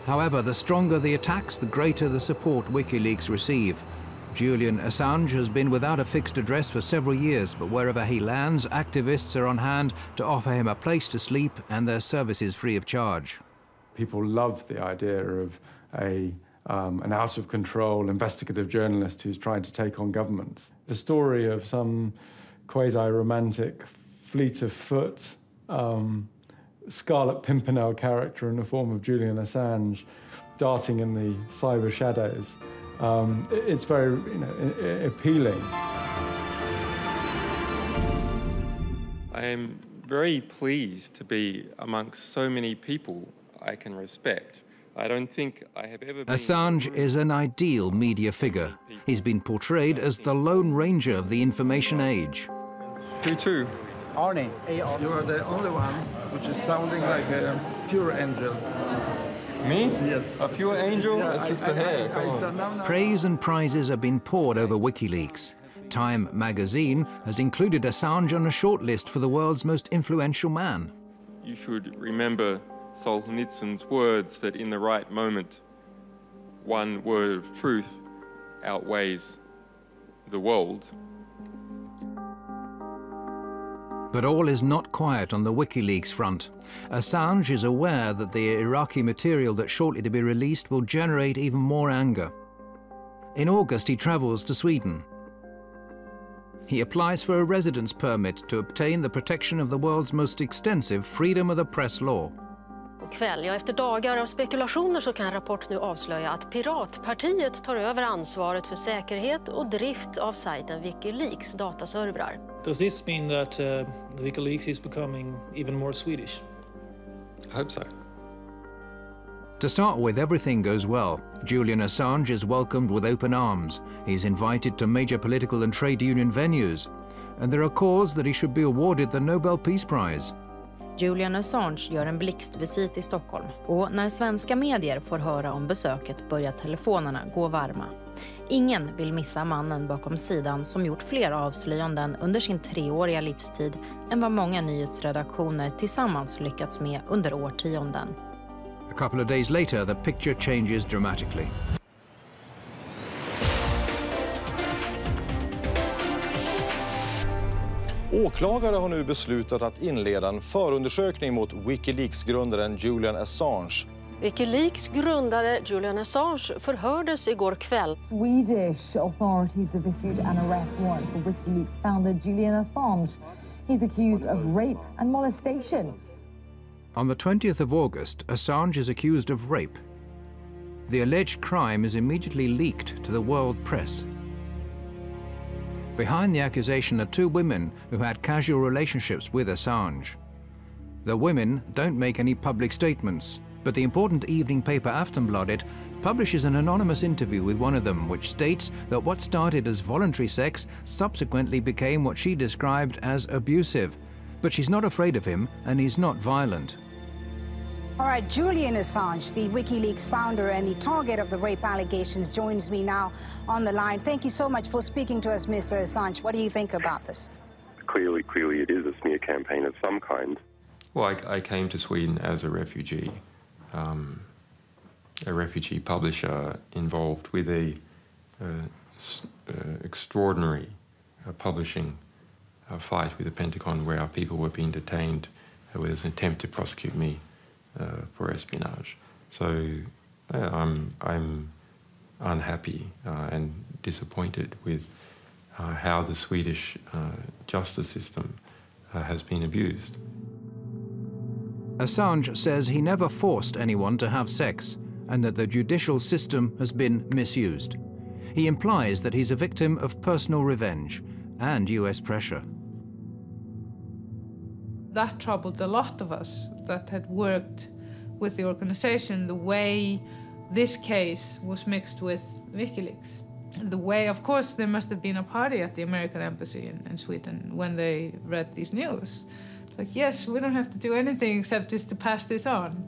However, the stronger the attacks, the greater the support WikiLeaks receive. Julian Assange has been without a fixed address for several years, but wherever he lands, activists are on hand to offer him a place to sleep and their services free of charge. People love the idea of an out-of-control investigative journalist who's trying to take on governments. The story of some quasi-romantic, fleet-of-foot, Scarlet Pimpernel character in the form of Julian Assange darting in the cyber shadows, it's very appealing. I am very pleased to be amongst so many people I can respect. I don't think I have ever been... Assange is an ideal media figure. He's been portrayed as the Lone Ranger of the information age. Who to? Arnie. You are the only one which is sounding like a pure angel. Me? Yes. A pure angel? Yeah, that's just the hair. No. Praise and prizes have been poured over WikiLeaks. Time magazine has included Assange on a shortlist for the world's most influential man. You should remember Solzhenitsyn's words that in the right moment, one word of truth outweighs the world. But all is not quiet on the WikiLeaks front. Assange is aware that the Iraqi material that's shortly to be released will generate even more anger. In August, he travels to Sweden. He applies for a residence permit to obtain the protection of the world's most extensive freedom of the press law. Kväll, ja, efter dagar av spekulationer så kan Rapport nu avslöja att Piratpartiet tar över ansvaret för säkerhet och drift av sajten WikiLeaks dataservrar. Does this mean that WikiLeaks is becoming even more Swedish? I hope so. To start with, everything goes well. Julian Assange is welcomed with open arms. He's invited to major political and trade union venues. And there are calls that he should be awarded the Nobel Peace Prize. Julian Assange gör en blixtvisit i Stockholm och när svenska medier får höra om besöket börjar telefonerna gå varma. Ingen vill missa mannen bakom sidan som gjort fler avslöjanden under sin 3-åriga livstid än vad många nyhetsredaktioner tillsammans lyckats med under årtionden. A couple of days later, the picture changes dramatically. Åklagare har nu beslutat att inleda en förundersökning mot WikiLeaks-grundaren Julian Assange. WikiLeaks grundare Julian Assange förhördes igår kväll. Swedish authorities have issued an arrest warrant for WikiLeaks founder Julian Assange. He's accused of rape and molestation. On the 20th of August, Assange is accused of rape. The alleged crime is immediately leaked to the world press. Behind the accusation are 2 women who had casual relationships with Assange. The women don't make any public statements, but the important evening paper Aftonbladet publishes an anonymous interview with one of them, which states that what started as voluntary sex subsequently became what she described as abusive. But she's not afraid of him, and he's not violent. All right, Julian Assange, the WikiLeaks founder and the target of the rape allegations, joins me now on the line. Thank you so much for speaking to us, Mr. Assange. What do you think about this? Clearly it is a smear campaign of some kind. Well, I came to Sweden as a refugee publisher involved with a extraordinary publishing fight with the Pentagon where our people were being detained with an attempt to prosecute me for espionage. So I'm unhappy and disappointed with how the Swedish justice system has been abused. Assange says he never forced anyone to have sex and that the judicial system has been misused. He implies that he's a victim of personal revenge and US pressure. That troubled a lot of us that had worked with the organization, the way this case was mixed with WikiLeaks. The way, of course, there must have been a party at the American embassy in Sweden when they read these news. It's like, yes, we don't have to do anything except just to pass this on.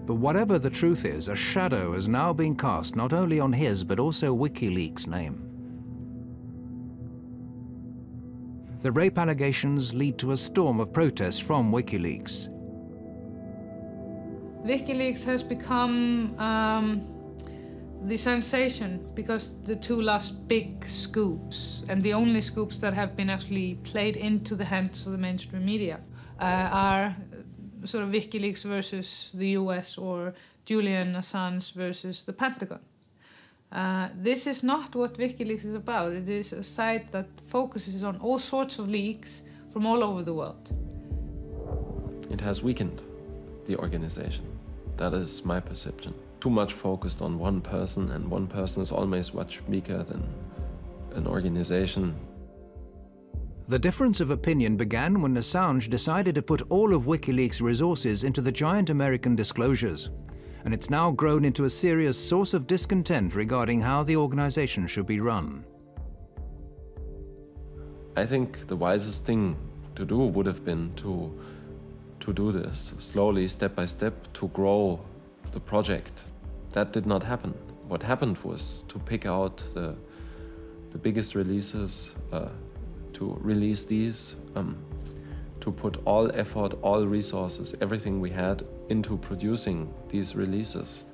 But whatever the truth is, a shadow has now been cast not only on his but also WikiLeaks' name. The rape allegations lead to a storm of protests from WikiLeaks. WikiLeaks has become the sensation because the two last big scoops, and the only scoops that have been actually played into the hands of the mainstream media, are sort of WikiLeaks versus the US or Julian Assange versus the Pentagon. This is not what WikiLeaks is about. It is a site that focuses on all sorts of leaks from all over the world. It has weakened the organization. That is my perception. Too much focused on one person, and one person is always much weaker than an organization. The difference of opinion began when Assange decided to put all of WikiLeaks' resources into the giant American disclosures. And it's now grown into a serious source of discontent regarding how the organization should be run. I think the wisest thing to do would have been to do this slowly, step by step, to grow the project. That did not happen. What happened was to pick out the biggest releases, to release these, to put all effort, all resources, everything we had into producing these releases.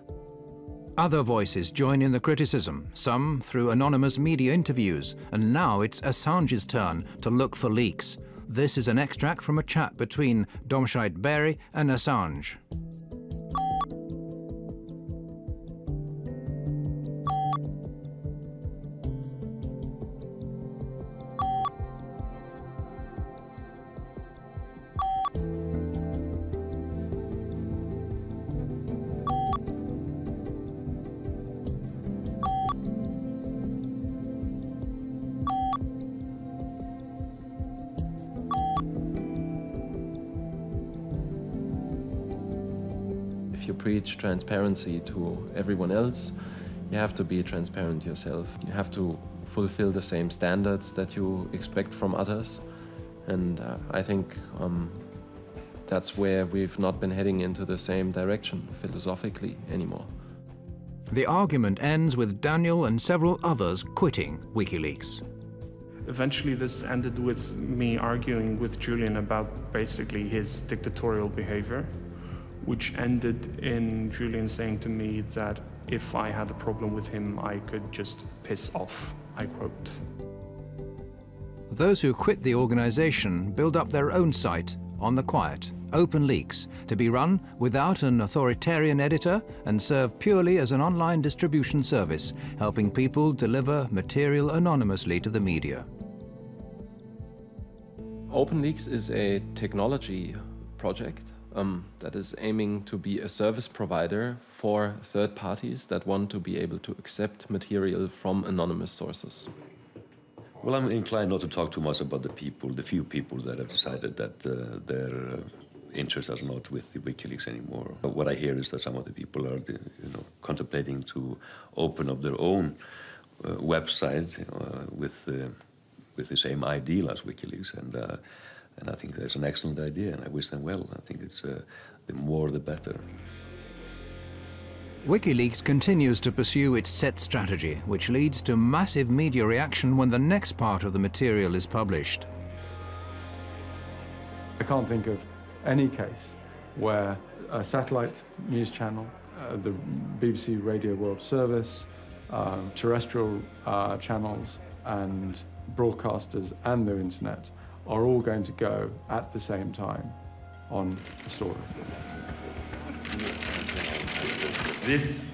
Other voices join in the criticism, some through anonymous media interviews, and now it's Assange's turn to look for leaks. This is an extract from a chat between Domscheit Berry and Assange. If you preach transparency to everyone else, you have to be transparent yourself. You have to fulfill the same standards that you expect from others. And I think that's where we've not been heading into the same direction philosophically anymore. The argument ends with Daniel and several others quitting WikiLeaks. Eventually this ended with me arguing with Julian about basically his dictatorial behavior, which ended in Julian saying to me that if I had a problem with him, I could just piss off, I quote. Those who quit the organization build up their own site on the quiet, OpenLeaks, to be run without an authoritarian editor and serve purely as an online distribution service, helping people deliver material anonymously to the media. OpenLeaks is a technology project that is aiming to be a service provider for third parties that want to be able to accept material from anonymous sources. Well, I'm inclined not to talk too much about the few people that have decided that their interests are not with the WikiLeaks anymore. But what I hear is that some of the people are, contemplating to open up their own website with the same ideal as WikiLeaks, and I think that's an excellent idea, and I wish them well. I think it's the more the better. WikiLeaks continues to pursue its set strategy, which leads to massive media reaction when the next part of the material is published. I can't think of any case where a satellite news channel, the BBC Radio World Service, terrestrial channels and broadcasters and the internet are all going to go at the same time on a story. This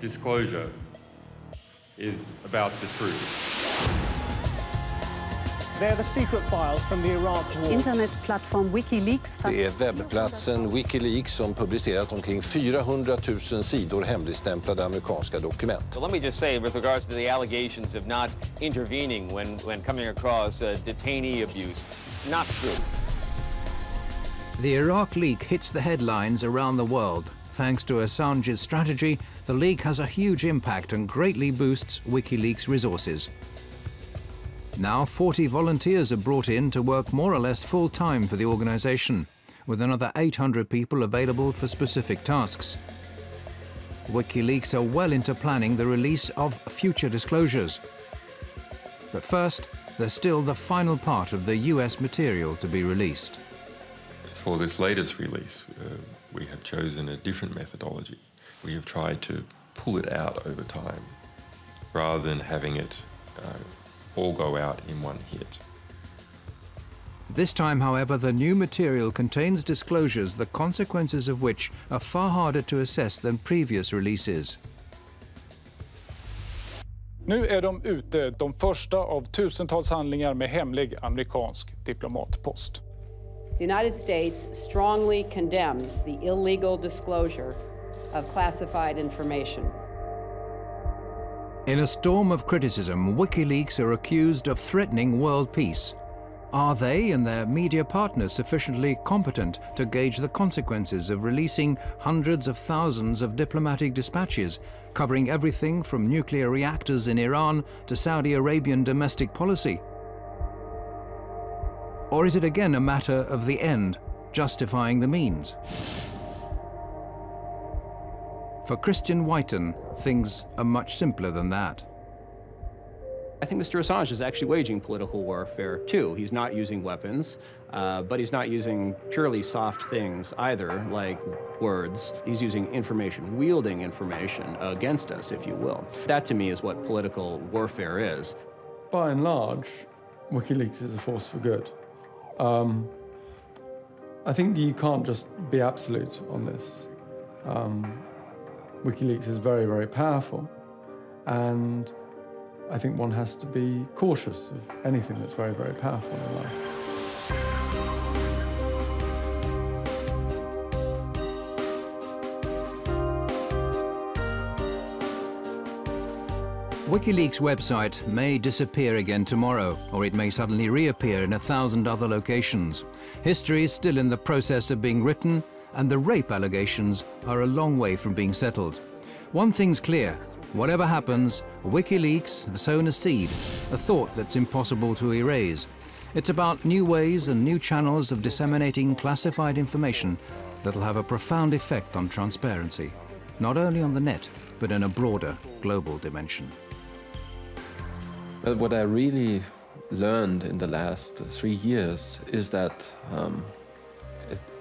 disclosure is about the truth. They're the secret files from the Iraq war. Internetplattform WikiLeaks. Det är webbplatsen WikiLeaks som publicerat omkring 400 000 sidor hemligstämplade amerikanska dokument. So let me just say, with regards to the allegations of not intervening when coming across detainee abuse, not true. The Iraq leak hits the headlines around the world. Thanks to Assange's strategy, the leak has a huge impact and greatly boosts WikiLeaks' resources. Now 40 volunteers are brought in to work more or less full-time for the organization, with another 800 people available for specific tasks. WikiLeaks are well into planning the release of future disclosures. But first, there's still the final part of the US material to be released. For this latest release, we have chosen a different methodology. We have tried to pull it out over time rather than having it all go out in one hit. This time, however, the new material contains disclosures the consequences of which are far harder to assess than previous releases. Nu är de ute, de första av tusentals handlingar med hemlig amerikansk diplomatpost. The United States strongly condemns the illegal disclosure of classified information. In a storm of criticism, WikiLeaks are accused of threatening world peace. Are they and their media partners sufficiently competent to gauge the consequences of releasing hundreds of thousands of diplomatic dispatches, covering everything from nuclear reactors in Iran to Saudi Arabian domestic policy? Or is it again a matter of the end justifying the means? For Christian Whiten, things are much simpler than that. I think Mr. Assange is actually waging political warfare, too. He's not using weapons, but he's not using purely soft things either, like words. He's using information, wielding information against us, if you will. That, to me, is what political warfare is. By and large, WikiLeaks is a force for good. I think you can't just be absolute on this. WikiLeaks is very, very powerful, and I think one has to be cautious of anything that's very, very powerful in life. WikiLeaks' website may disappear again tomorrow, or it may suddenly reappear in 1,000 other locations. History is still in the process of being written, and the rape allegations are a long way from being settled. One thing's clear. Whatever happens, WikiLeaks have sown a seed, a thought that's impossible to erase. It's about new ways and new channels of disseminating classified information that'll have a profound effect on transparency, not only on the net, but in a broader global dimension. But what I really learned in the last 3 years is that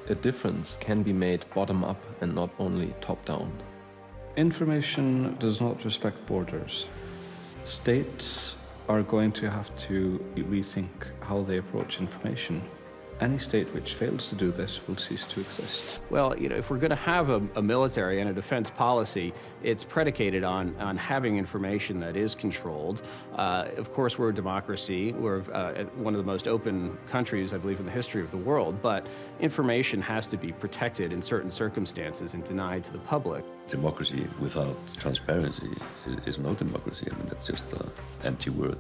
a difference can be made bottom-up and not only top-down. Information does not respect borders. States are going to have to rethink how they approach information. Any state which fails to do this will cease to exist. Well, you know, if we're going to have a military and a defense policy, it's predicated on having information that is controlled. Of course, we're a democracy. We're one of the most open countries, I believe, in the history of the world. But information has to be protected in certain circumstances and denied to the public. Democracy without transparency is no democracy. I mean, that's just an empty word.